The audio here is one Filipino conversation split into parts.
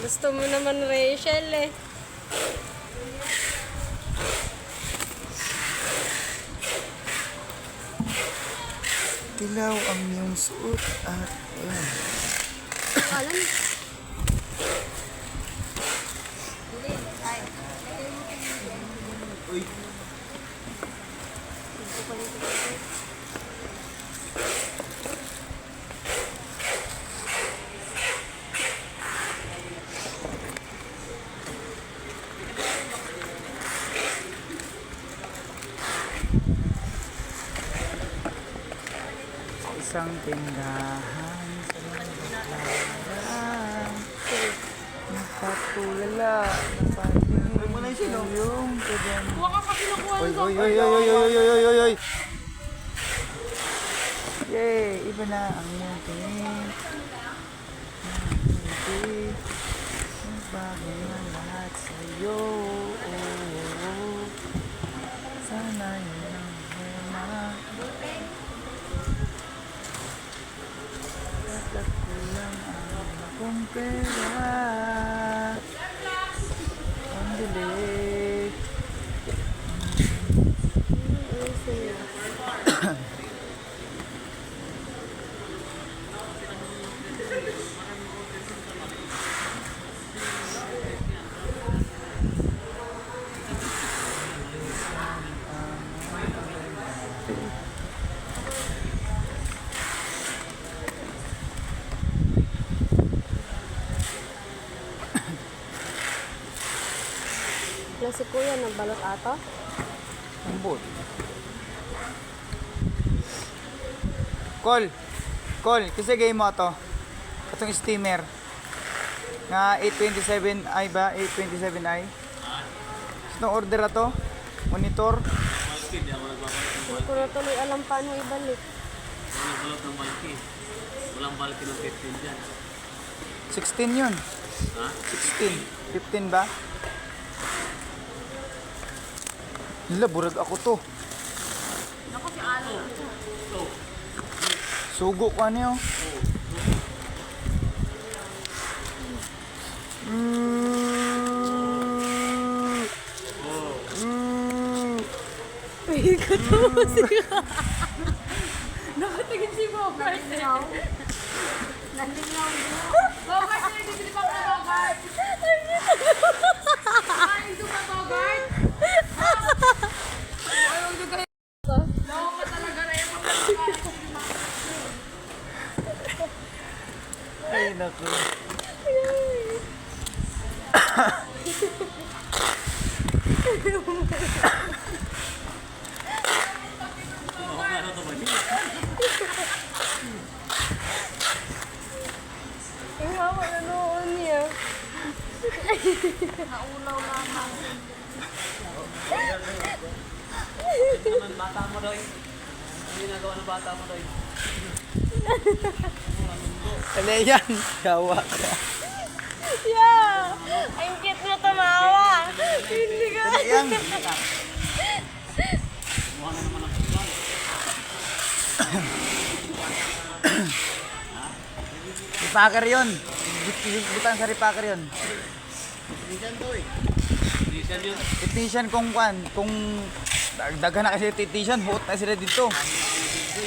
Gusto mo naman, Rachel, eh. Dilaw ang iyong suot at ayan. Alam. Uy. Isang tindahan sa naglalaan, napatulala ng pagiging yung tudyan. Oy, oy, oy, oy, oy, oy, oy, oy, oy, oy. Yay! Iba na ang iyong tingin. Nagbago na lahat sa'yo. Sana yun ang hema. Tatlak ko lang ang akong pera. Ang dilig. Si Kuya, nagbalot ato? Ambot. Call, kasi game mo to. Itong steamer. Nga 827i ba? 827i. Gusto order na to? Monitor. Hindi ko na tuloy alam paano ibalik. Walang balot ng balki. Walang balki ng 15 dyan. 16 yun. Ha? 16. 15 ba? Hila, burag ako to. Ako si Ano. Sugo ko ano yun. Ay, katawa siya. Nakatingin si Bogart. Nandingaw mo. Bogart, nandito pa ka Bogart. Ay, ito pa Bogart. Ay, huwag na kayo. Loko ka talaga na yung Ay, naku. Ano to ba? Ang hawa na noon niya. Naulaw lamang. Naman bata mo doy. Ano ginagawa ng bata mo doy? Kali yan. Gawa ka. Yeah! Ang cute na tumawa. Hindi ka. Kali yan. Mukha na naman ang kuwan. Ripaker yun. Butan sa ripaker yun. Diesel yun. Technician kung dagdagan na kasi technician, buot na sila dito.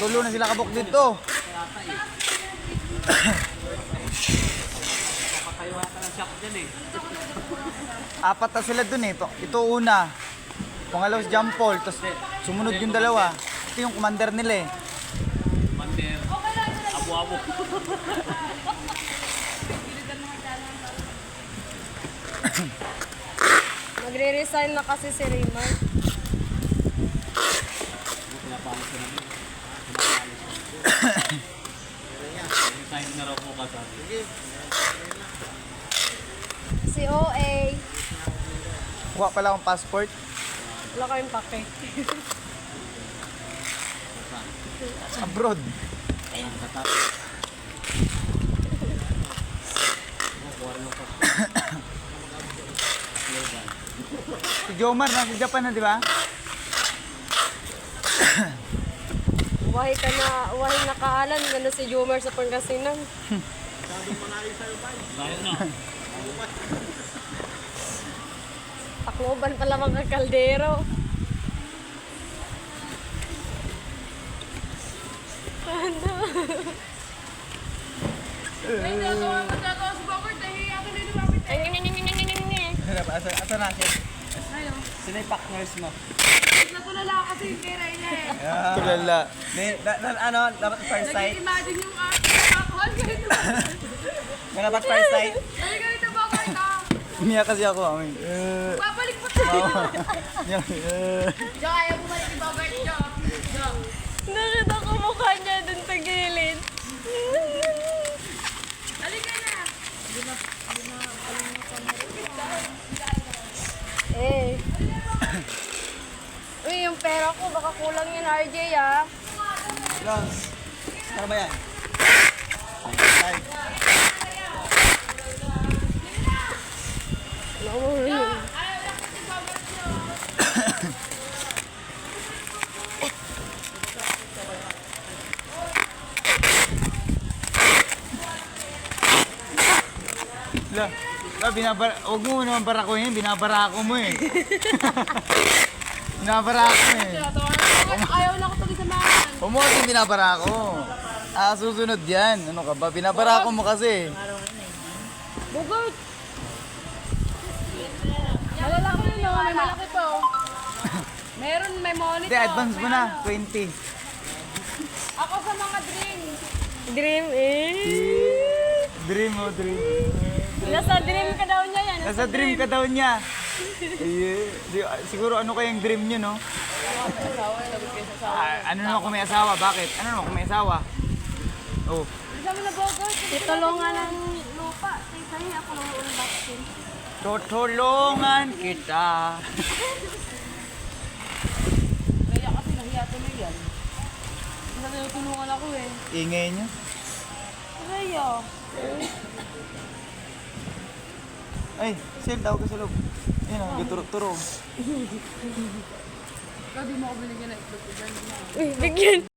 Tulo na sila kabuk dito. Papakayuha ka ng shop dyan eh. Apat na sila dun eh. Ito una. Pangalawa si John Paul. Tapos sumunod yung dalawa. Ito yung commander nila eh. Mander. Abo-abo. Magre-resign na kasi si Raymond. Pinapalis ka namin. Resign na raw po ka sa atin. Si OA. Kuha pala akong passport. Wala kayong pake. Abroad. Si Jomar nasa Japan na, di ba? Wahi ka na, wahi nakaalan. Ganda si Jomar sa Pangasinan. Layo na. Takloban pala mga kaldero. Ano? Asa na siya? Sino yung partners mo? Natulala kasi yung pera niya eh. Tulala. Ano, dapat first sight? Nag-imagine yung alcohol ganito. Dapat first sight? Ay, ganito ba ko ito? Umiyak kasi ako. Amin. Babalik po tayo. Umiyak. Jo, ayaw bumalik yung Bogart, Jo. Jo. Nakita ko mukha niya dun sa gilid. Halika na. Eh. Uy, yung pera ko, baka kulang yun, RJ, ah. Lons. Ano ba yan? Ay. Huwag mo naman barakuhin, binabarako mo eh. Binabarako mo eh. Ayaw na ako tuloy sa mahan. Huwag mo kasi binabarako. Susunod yan. Ano ka ba? Binabarako mo kasi. Bogart. Malalaki yun, no? May malaki to. Meron, may money Hindi, to. advance mo na. 20. Ako sa mga drinks. Dream, eh. Dream mo, dream. Nasa dream ka daw niya yan. Nasa dream ka daw niya. Siguro ano kayang dream niyo, no? Ano naman kung may asawa? Bakit? Ano naman kung may asawa? Oh. Sabi na Bogart. Itulungan ng lupa. Say, ako ng unboxing. Tutulungan kita. Kaya kasi nahiya tuloy yan. Kasi natulungan ako eh. Ingay niyo. Kaya. Ay, sir, daw ka sa loob. Yan o, gaturok-turok. Ikaw di mo ako binigyan ng itlog. Uy, bigyan.